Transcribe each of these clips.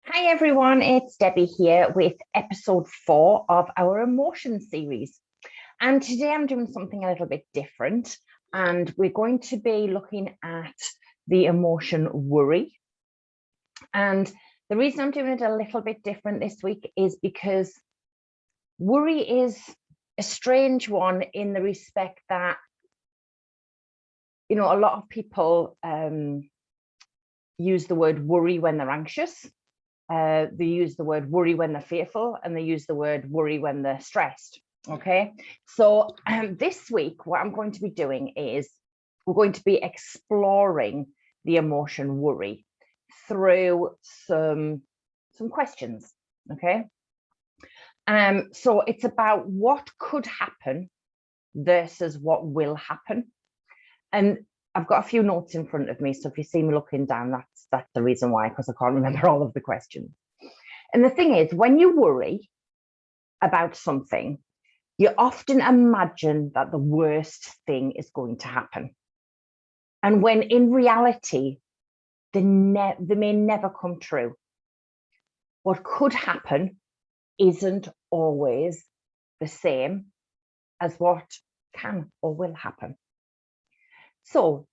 Hi everyone, it's Debbie here with episode 4 of our emotion series. And today I'm doing something a little bit different, and we're going to be looking at the emotion worry. And the reason I'm doing it a little bit different this week is because worry is a strange one in the respect that, a lot of people use the word worry when they're anxious. They use the word worry when they're fearful, and they use the word worry when they're stressed. Okay, so this week what I'm going to be doing is we're going to be exploring the emotion worry through some questions. Okay, so it's about what could happen versus what will happen. And I've got a few notes in front of me, so if you see me looking down, that's the reason why, because I can't remember all of the questions. And the thing is, when you worry about something, you often imagine that the worst thing is going to happen. And when in reality, they may never come true. What could happen isn't always the same as what can or will happen. So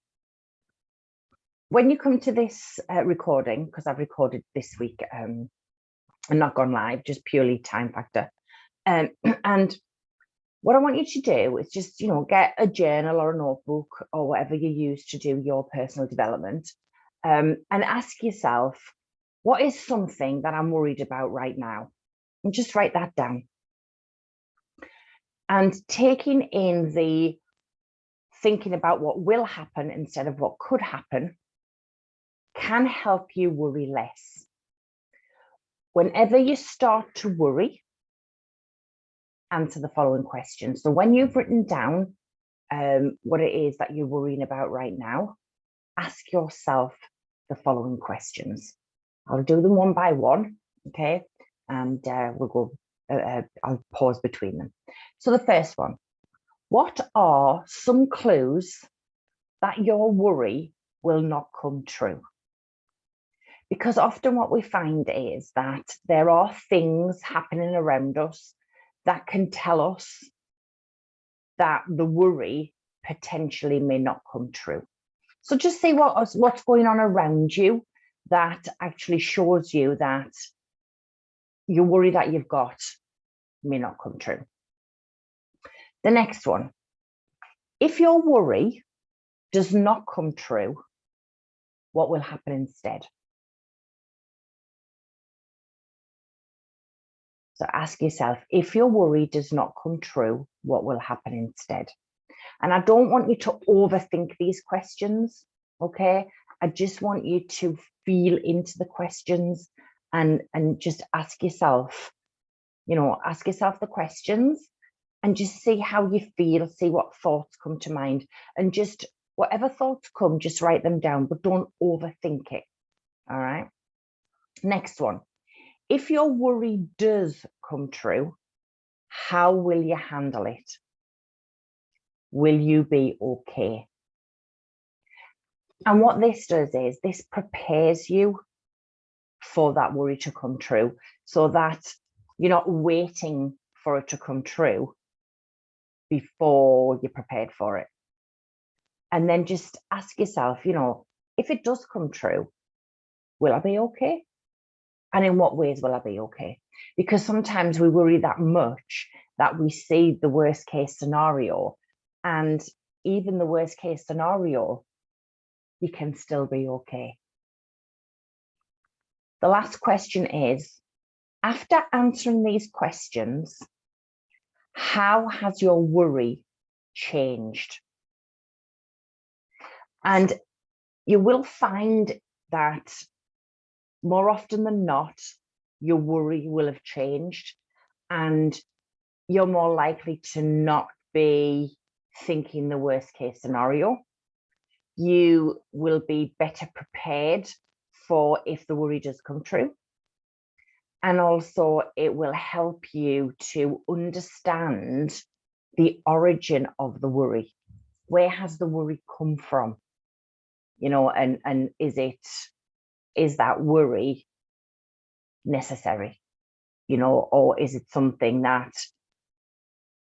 when you come to this recording, because I've recorded this week and not gone live, just purely time factor. And what I want you to do is just, get a journal or a notebook or whatever you use to do your personal development, and ask yourself, what is something that I'm worried about right now? And just write that down. And taking in the thinking about what will happen instead of what could happen can help you worry less. Whenever you start to worry, answer the following questions. So when you've written down what it is that you're worrying about right now, ask yourself the following questions. I'll do them one by one, okay? And we'll go, I'll pause between them. So the first one, what are some clues that your worry will not come true? Because often what we find is that there are things happening around us that can tell us that the worry potentially may not come true. So just see what's going on around you that actually shows you that your worry that you've got may not come true. The next one, if your worry does not come true, what will happen instead? So ask yourself, if your worry does not come true, what will happen instead? And I don't want you to overthink these questions, okay? I just want you to feel into the questions and just ask yourself, ask yourself the questions and just see how you feel, see what thoughts come to mind. And just whatever thoughts come, just write them down, but don't overthink it, all right? Next one. If your worry does come true, how will you handle it? Will you be okay? And what this does is this prepares you for that worry to come true, so that you're not waiting for it to come true before you're prepared for it. And then just ask yourself, if it does come true, will I be okay? And in what ways will I be okay? Because sometimes we worry that much that we see the worst case scenario, and even the worst case scenario, you can still be okay. The last question is, after answering these questions, how has your worry changed? And you will find that more often than not, your worry will have changed, and you're more likely to not be thinking the worst case scenario. You will be better prepared for if the worry does come true. And also it will help you to understand the origin of the worry. Where has the worry come from? And is that worry necessary, you know, or is it something that,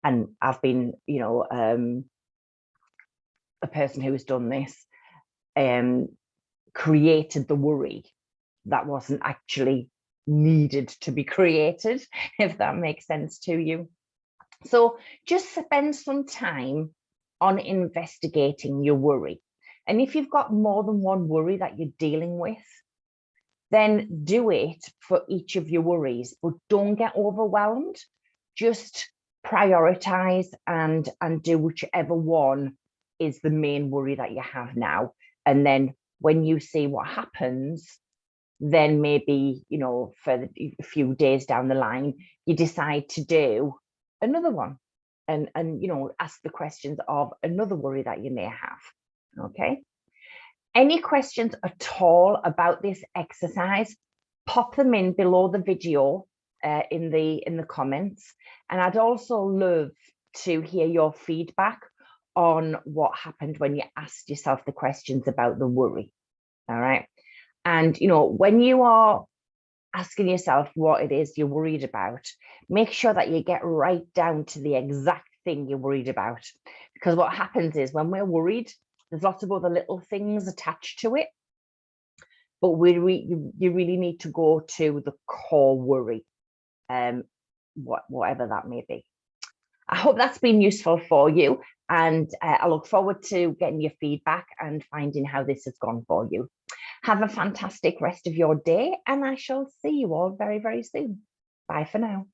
and I've been, you know, a person who has done this, created the worry that wasn't actually needed to be created, if that makes sense to you. So just spend some time on investigating your worry. And if you've got more than one worry that you're dealing with, then do it for each of your worries, but don't get overwhelmed. Just prioritize and do whichever one is the main worry that you have now. And then when you see what happens, then maybe, you know, for a few days down the line, you decide to do another one and you know, ask the questions of another worry that you may have. Okay. Any questions at all about this exercise, pop them in below the video in the comments. And I'd also love to hear your feedback on what happened when you asked yourself the questions about the worry. All right. And, you know, when you are asking yourself what it is you're worried about, make sure that you get right down to the exact thing you're worried about. Because what happens is when we're worried, there's lots of other little things attached to it. But you really need to go to the core worry, whatever that may be. I hope that's been useful for you. And I look forward to getting your feedback and finding how this has gone for you. Have a fantastic rest of your day, and I shall see you all very, very soon. Bye for now.